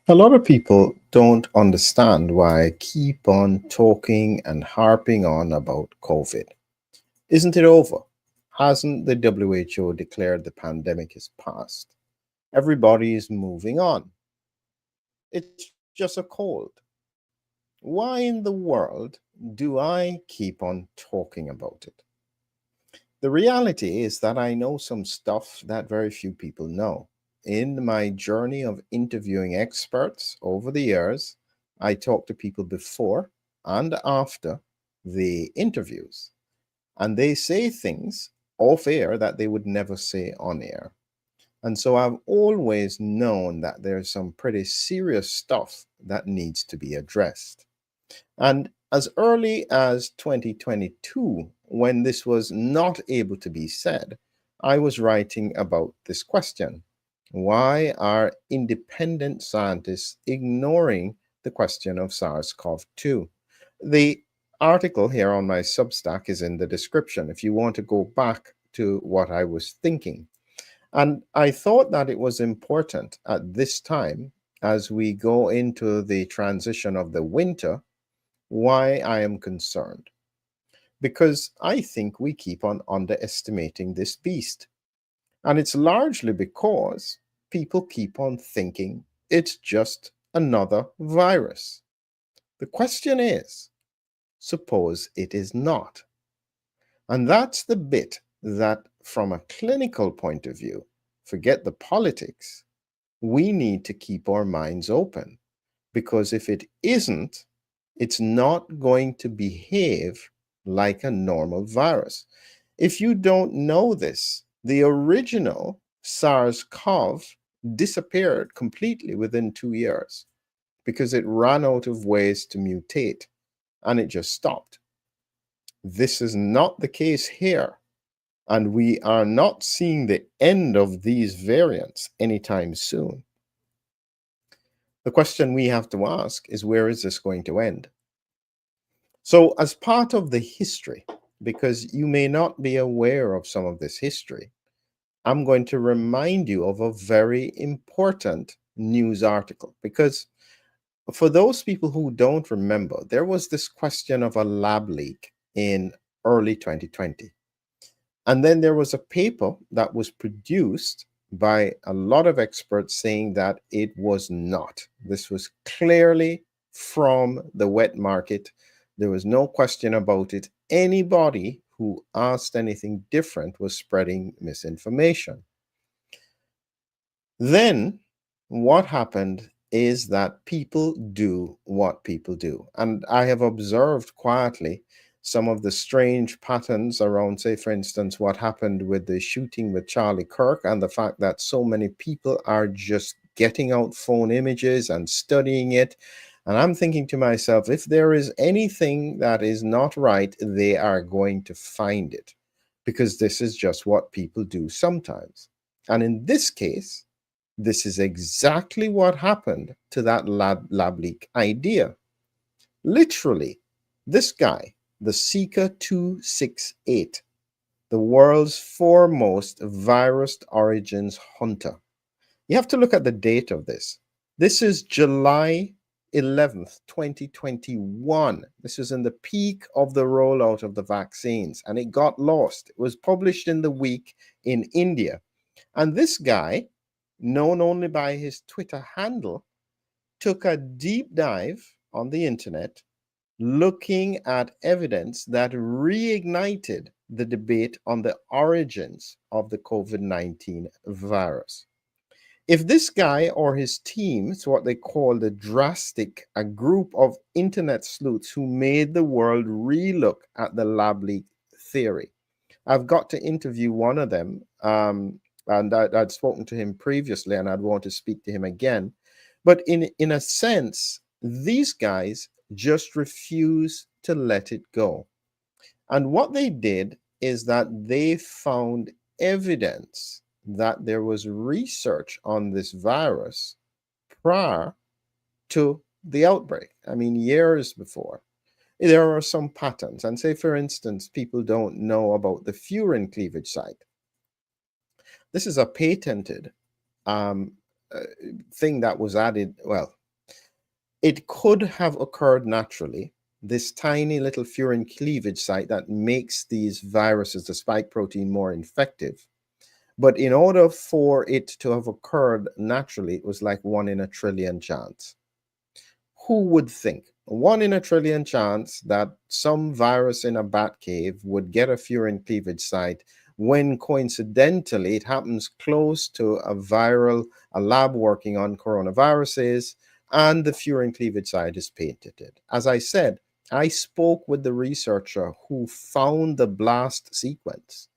A lot of people don't understand why I keep on talking and harping on about COVID. Isn't it over? Hasn't the WHO declared the pandemic is past? Everybody is moving on. It's just a cold. Why in the world do I keep on talking about it? The reality is that I know some stuff that very few people know. In my journey of interviewing experts over the years, I talk to people before and after the interviews, and they say things off air that they would never say on air. And so I've always known that there's some pretty serious stuff that needs to be addressed. And as early as 2022, when this was not able to be said, I was writing about this question. Why are independent scientists ignoring the question of SARS CoV 2? The article here on my Substack is in the description if you want to go back to what I was thinking. And I thought that it was important at this time, as we go into the transition of the winter, why I am concerned. Because I think we keep on underestimating this beast. And it's largely because people keep on thinking it's just another virus. The question is, suppose it is not. And that's the bit that, from a clinical point of view, forget the politics, we need to keep our minds open. Because if it isn't, it's not going to behave like a normal virus. If you don't know this, the original SARS-CoV disappeared completely within 2 years because it ran out of ways to mutate and it just stopped. This is not the case here, and we are not seeing the end of these variants anytime soon. The question we have to ask is, where is this going to end? So, as part of the history, because you may not be aware of some of this history, I'm going to remind you of a very important news article. Because for those people who don't remember, there was this question of a lab leak in early 2020. And then there was a paper that was produced by a lot of experts saying that it was not. This was clearly from the wet market. There was no question about it. Anybody who asked anything different was spreading misinformation. Then what happened is that people do what people do. And I have observed quietly some of the strange patterns around, say, for instance, what happened with the shooting with Charlie Kirk and the fact that so many people are just getting out phone images and studying it. And I'm thinking to myself, if there is anything that is not right, they are going to find it because this is just what people do sometimes. And in this case, this is exactly what happened to that lab leak idea. Literally, this guy, the Seeker 268, the world's foremost virus origins hunter. You have to look at the date of this. This is July 11th, 2021. This was in the peak of the rollout of the vaccines, and it got lost. It was published in the week in India. And this guy, known only by his Twitter handle, took a deep dive on the internet looking at evidence that reignited the debate on the origins of the COVID-19 virus. If this guy or his team, it's what they call the drastic, a group of internet sleuths who made the world relook at the lab leak theory. I've got to interview one of them, and I'd spoken to him previously, and I'd want to speak to him again. But in a sense, these guys just refuse to let it go. And what they did is that they found evidence that there was research on this virus prior to the outbreak. I mean, years before. There are some patterns. And say, for instance, people don't know about the furin cleavage site. This is a patented thing that was added, well, it could have occurred naturally. This tiny little furin cleavage site that makes these viruses, the spike protein, more infective. But in order for it to have occurred naturally, it was like 1 in a trillion chance. Who would think 1 in a trillion chance that some virus in a bat cave would get a furin cleavage site when coincidentally it happens close to a lab working on coronaviruses, and the furin cleavage site is patented? As I said, I spoke with the researcher who found the blast sequence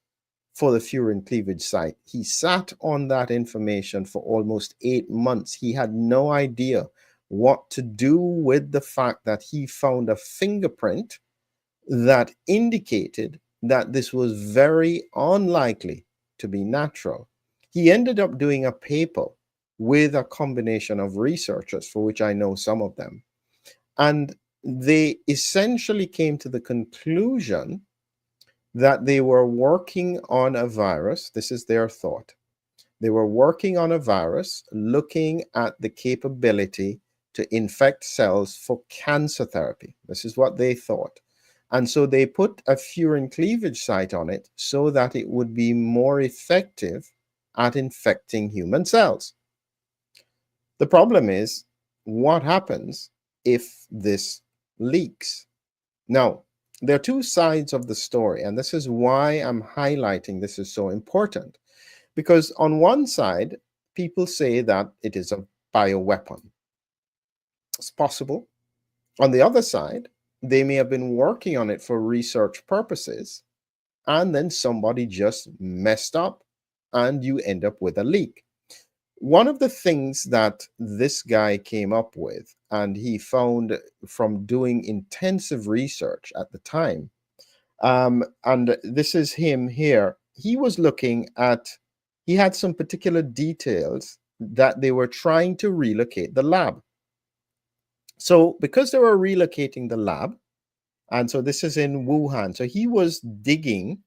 for the furin cleavage site. He sat on that information for almost 8 months. He had no idea what to do with the fact that he found a fingerprint that indicated that this was very unlikely to be natural. He ended up doing a paper with a combination of researchers, for which I know some of them, and they essentially came to the conclusion that they were working on a virus. This is their thought. They were working on a virus looking at the capability to infect cells for cancer therapy. This is what they thought. And so they put a furin cleavage site on it so that it would be more effective at infecting human cells. The problem is, what happens if this leaks? Now, there are two sides of the story, and this is why I'm highlighting this is so important. Because on one side, people say that it is a bioweapon. It's possible. On the other side, they may have been working on it for research purposes, and then somebody just messed up, and you end up with a leak. One of the things that this guy came up with, and he found from doing intensive research at the time, and this is him here, he was looking at, he had some particular details that they were trying to relocate the lab. So because they were relocating the lab, and so this is in Wuhan, so he was digging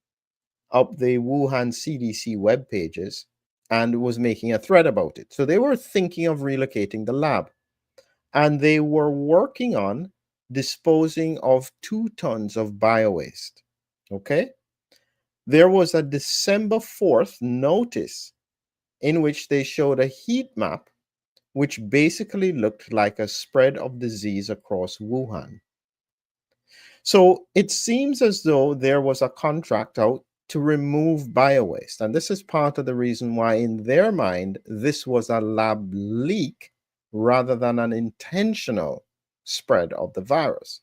up the Wuhan CDC web pages and was making a thread about it. So they were thinking of relocating the lab, and they were working on disposing of 2 tons of biowaste. Okay? There was a December 4th notice in which they showed a heat map which basically looked like a spread of disease across Wuhan. So it seems as though there was a contract out to remove biowaste. And this is part of the reason why, in their mind, this was a lab leak rather than an intentional spread of the virus.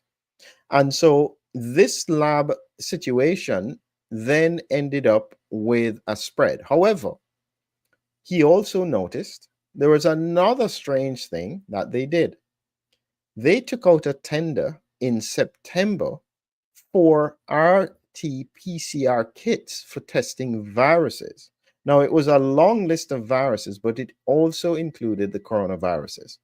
And so this lab situation then ended up with a spread. However, he also noticed there was another strange thing that they did. They took out a tender in September for RT-PCR kits for testing viruses. Now, it was a long list of viruses, but it also included the coronaviruses.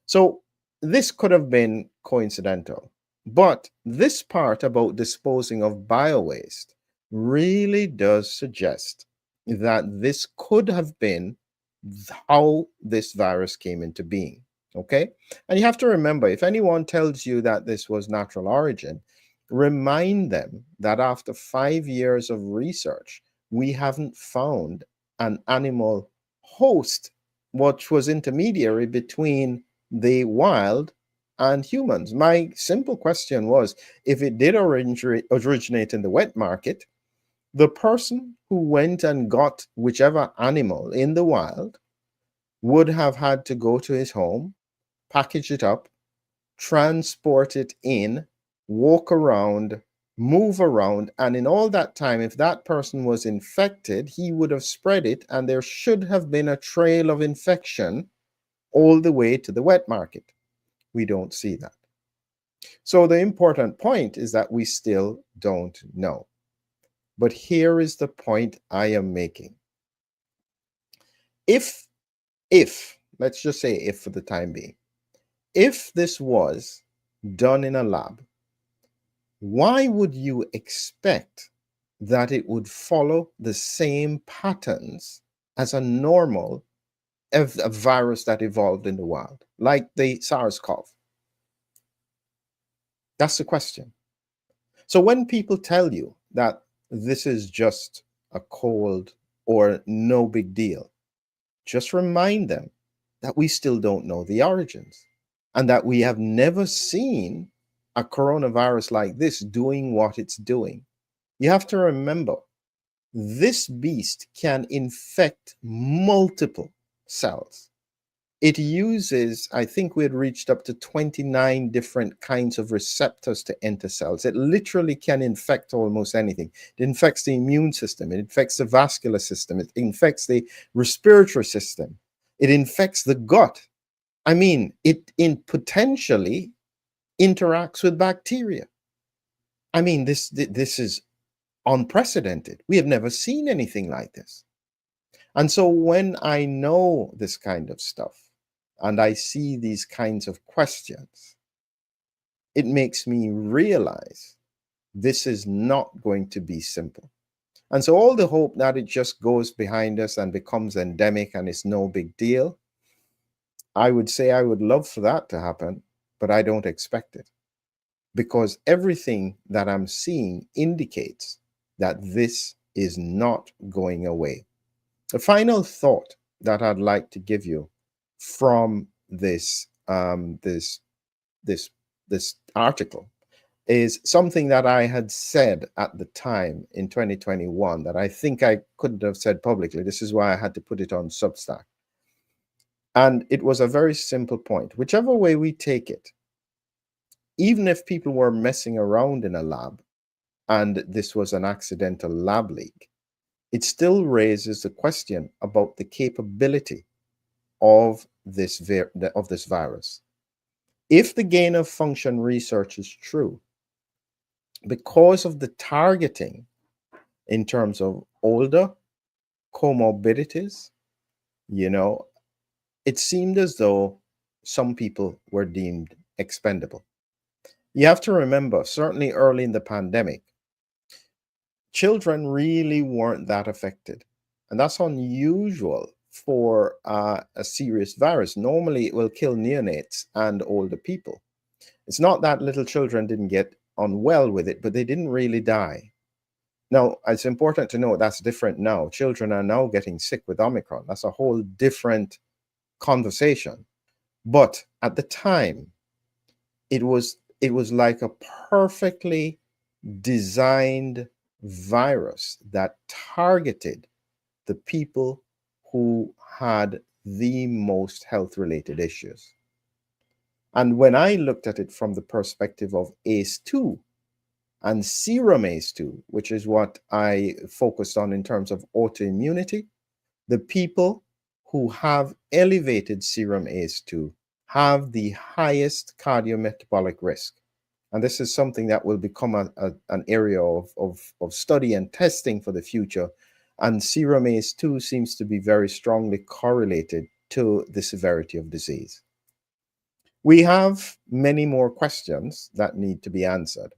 So this could have been coincidental. But this part about disposing of biowaste really does suggest that this could have been how this virus came into being. Okay? And you have to remember, if anyone tells you that this was natural origin, remind them that after 5 years of research, we haven't found an animal host which was intermediary between the wild and humans. My simple question was, if it did originate in the wet market, the person who went and got whichever animal in the wild would have had to go to his home, package it up, transport it in, walk around, move around, and in all that time, if that person was infected, he would have spread it, and there should have been a trail of infection all the way to the wet market. We don't see that. So the important point is that we still don't know. But here is the point I am making. If, let's just say if for the time being, if this was done in a lab, why would you expect that it would follow the same patterns as a normal a virus that evolved in the wild, like the SARS-CoV? That's the question. So when people tell you that this is just a cold or no big deal, just remind them that we still don't know the origins and that we have never seen a coronavirus like this doing what it's doing. You have to remember, this beast can infect multiple cells. It uses, I think we had reached up to 29 different kinds of receptors to enter cells. It literally can infect almost anything. It infects the immune system. It infects the vascular system. It infects the respiratory system. It infects the gut. I mean, it potentially interacts with bacteria. I mean, this is unprecedented. We have never seen anything like this. And so when I know this kind of stuff and I see these kinds of questions, it makes me realize this is not going to be simple. And so all the hope that it just goes behind us and becomes endemic and it's no big deal, I would say I would love for that to happen, but I don't expect it, because everything that I'm seeing indicates that this is not going away. The final thought that I'd like to give you from this this article is something that I had said at the time in 2021 that I think I couldn't have said publicly. This is why I had to put it on Substack. And it was a very simple point. Whichever way we take it, even if people were messing around in a lab and this was an accidental lab leak, it still raises the question about the capability of this virus. If the gain of function research is true, because of the targeting in terms of older comorbidities, it seemed as though some people were deemed expendable. You have to remember, certainly early in the pandemic, children really weren't that affected. And that's unusual for a serious virus. Normally, it will kill neonates and older people. It's not that little children didn't get unwell with it, but they didn't really die. Now, it's important to know that's different now. Children are now getting sick with Omicron. That's a whole different conversation. But at the time, it was like a perfectly designed virus that targeted the people who had the most health-related issues. And when I looked at it from the perspective of ACE2 and serum ACE2, which is what I focused on in terms of autoimmunity, the people who have elevated serum ACE2 have the highest cardiometabolic risk. And this is something that will become an area of study and testing for the future. And serum ACE2 seems to be very strongly correlated to the severity of disease. We have many more questions that need to be answered.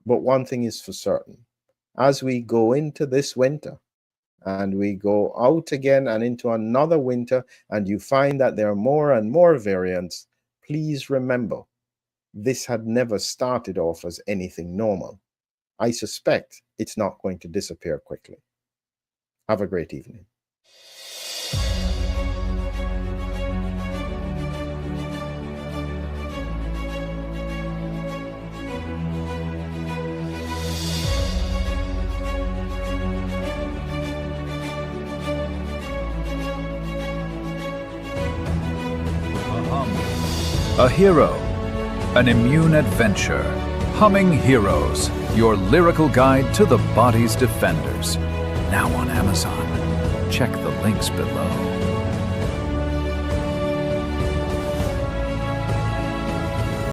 But one thing is for certain. As we go into this winter and we go out again and into another winter, and you find that there are more and more variants, please remember, this had never started off as anything normal. I suspect it's not going to disappear quickly. Have a great evening. A hero, an immune adventure. Humming Heroes, your lyrical guide to the body's defenders. Now on Amazon. Check the links below.